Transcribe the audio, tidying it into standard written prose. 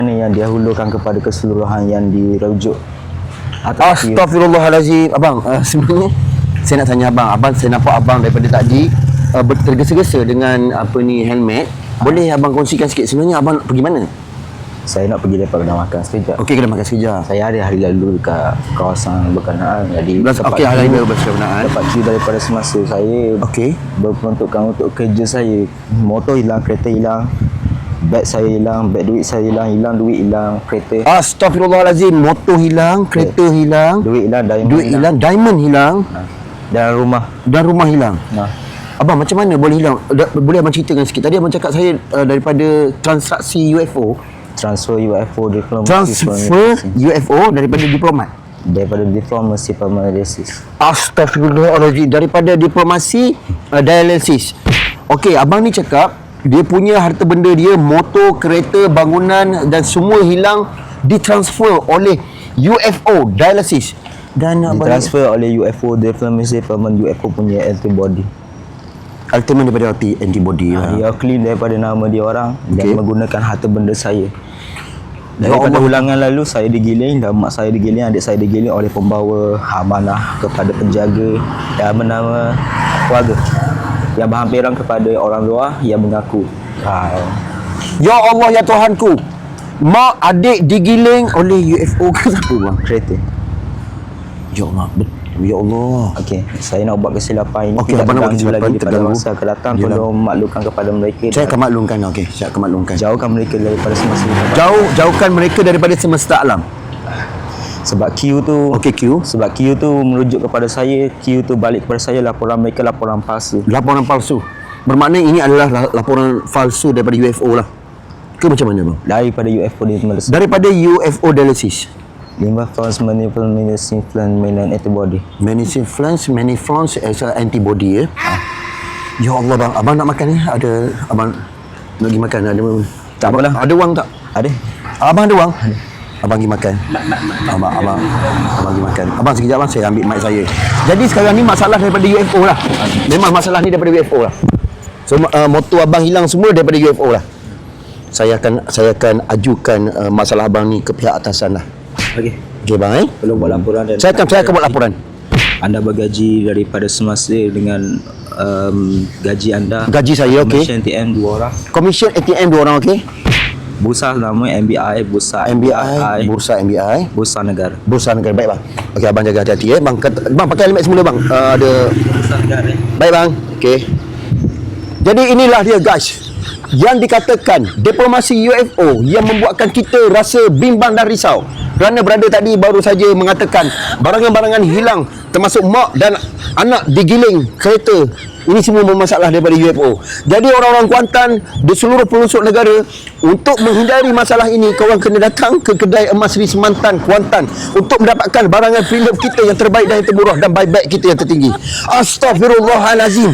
Ini yang dihulukan kepada keseluruhan yang dirujuk. Astaghfirullahalazim. Abang, sebenarnya saya nak tanya abang, saya nampak abang daripada tadi tergesa-gesa dengan helmet. Boleh abang kongsikan sikit sebenarnya abang nak pergi mana? Saya nak pergi lepak kedai makan sekejap. Okey, kedai makan sekejap. Saya hari lalu dekat kawasan berkenaan. Jadi Okey, hari lalu berkenaan. dapat cue daripada semasa saya berperuntukkan untuk kerja saya. Motor hilang, kereta hilang, beg saya hilang, beg duit saya hilang duit hilang, kereta. Astaghfirullahalazim. Motor hilang, kereta hilang, Duit hilang, diamond hilang, dan rumah hilang. Abang, macam mana boleh hilang? Boleh abang ceritakan sikit? Tadi abang cakap saya daripada transaksi UFO. Transfer UFO diploma. Transfer UFO daripada diplomat. Daripada diplomasi dialysis. Astaghfirullahaladzim. Daripada diplomasi dialysis. Okey, abang ni cakap dia punya harta benda dia, motor, kereta, bangunan dan semua hilang ditransfer oleh UFO dialysis. Dan ditransfer oleh UFO diplomasi UFO punya antibody. Ultimate daripada antibody. Dia clean daripada nama dia orang dan menggunakan harta benda saya. Daripada ulangan lalu saya digiling dan mak saya digiling, adik saya digiling oleh pembawa amanah kepada penjaga yang bernama keluarga yang berhampiran kepada orang luar yang mengaku. Ya Allah, ya Tuhanku, mak adik digiling oleh UFO ke siapa bang? Kereta. Ya Allah, ya Allah. Okey, saya nak buat kesilapan ini. Okey, abang nak buat kesilapan lagi pada masa akan datang. Tolong maklumkan kepada mereka. Saya akan maklumkan. Okey, saya akan maklumkan. Jauhkan mereka daripada semesta alam. Jauhkan mereka daripada semesta alam. Sebab Q tu, sebab Q tu merujuk kepada saya, Q tu balik kepada saya, laporan mereka laporan palsu. Laporan palsu. Bermakna ini adalah laporan palsu daripada UFO lah. Ke macam mana bang? Daripada UFO dialysis. Daripada UFO dialysis. Maniflans antibody. Maniflans as a antibody Ya Allah bang, abang nak makan ni? Ada abang nak pergi makan? Ada tak apalah. Ada wang tak? Ada. Abang ada wang? Abang pergi makan. Abang pergi makan. Abang sekejap bang, saya ambil mic saya. Jadi sekarang ni masalah daripada UFO lah. Memang masalah ni daripada UFO lah. So motor abang hilang semua daripada UFO lah. Saya akan ajukan masalah abang ni ke pihak atasan lah. Okey bang Belum buat laporan dan saya akan buat laporan. Anda bergaji daripada semasa dengan gaji anda. Gaji saya okey. Komisen ATM 2 orang. Komisen ATM 2 orang okey. Bursa nama MBI, Bursa MBI, Bursa Negara. Bursa Negara. Baik bang. Okey, abang jaga hati-hati bang. Bang pakai helmet semula bang. Ada Bursa Negara. Baik bang. Okey. Jadi inilah dia guys, yang dikatakan diplomasi UFO yang membuatkan kita rasa bimbang dan risau. Kerana berada tadi baru saja mengatakan barangan-barangan hilang, termasuk mak dan anak digiling kereta. Ini semua bermasalah daripada UFO. Jadi orang-orang Kuantan di seluruh pelosok negara, untuk menghindari masalah ini, korang kena datang ke kedai emas Sri Semantan Kuantan untuk mendapatkan barangan prenup kita yang terbaik dan yang termurah dan buyback kita yang tertinggi. Astaghfirullahalazim.